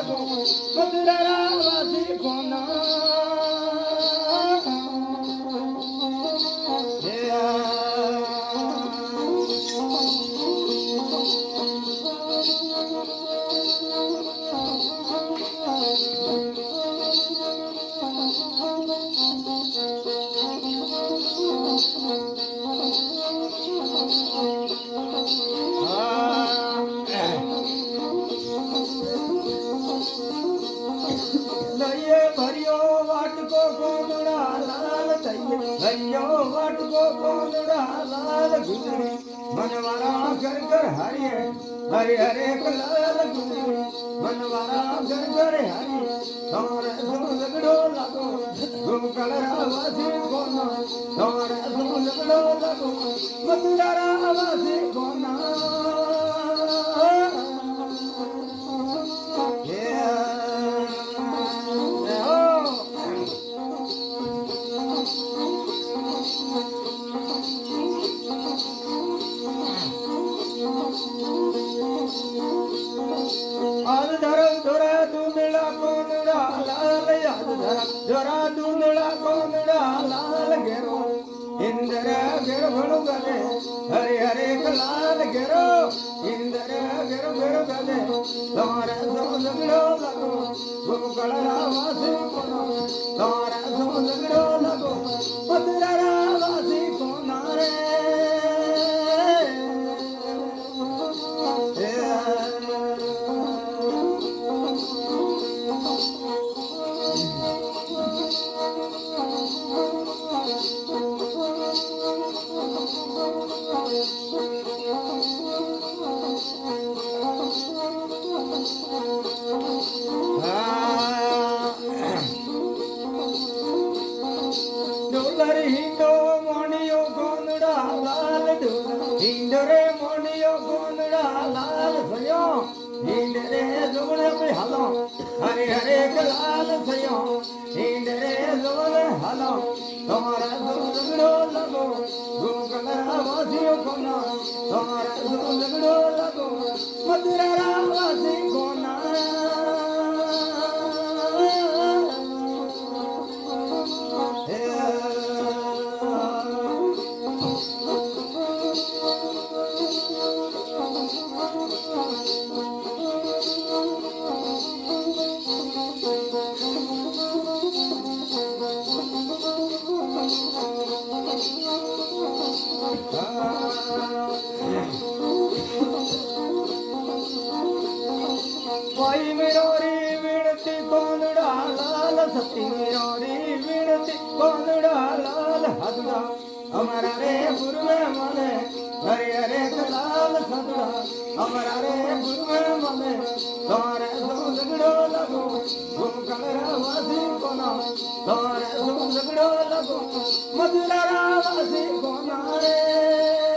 लगो मधुरा वासी कोना भरियो वाटको कोंदड़ा लाल गुजरी मनवारा घर घर हरे हरे हरे लाल गुजरी मनवारा घर घर हरे तोरे सो लगड़ो लगो तुम कलरा वासी कोना तोरे सो लगड़ो लगो मधुरा वासी कोना जरा दूंदड़ा कोंदड़ा लाल घेरो इंदर घेरो घड़ो गले हरे हरे लाल घेरो इंदर घेरो घेरो गले तुम्हारे सो लगड़ो लगो गुम कलरा वासी कोना तुम्हारे सो लगड़ो लगो मधुरा वासी कोना रे हिंदो मोनियो गोंदड़ा लाल हिंदरे मोनियो गोंदड़ा लाल सयो हिंदरे जोड़े पे हलो हरे हरे लाल सयो हिंदरे जोड़े हलो तुम्हारा लगड़ो लगो गुम कलरा वासियो कोना तुम्हारा लगड़ो लगो मधुरा वासी कोना भाई मेरी विनती कोंदड़ा लाल सती मेरी विनती कोंदड़ा लाल हदड़ा हमारा रे गुरुवे मने हरे हरे लाल सदड़ा हमारा रे गुरुवे मने तुम्हारे सो लगड़ो लगो गुम कलरा वासी कोना तुम्हारे सो लगड़ो लगो मधुरा वासी कोना रे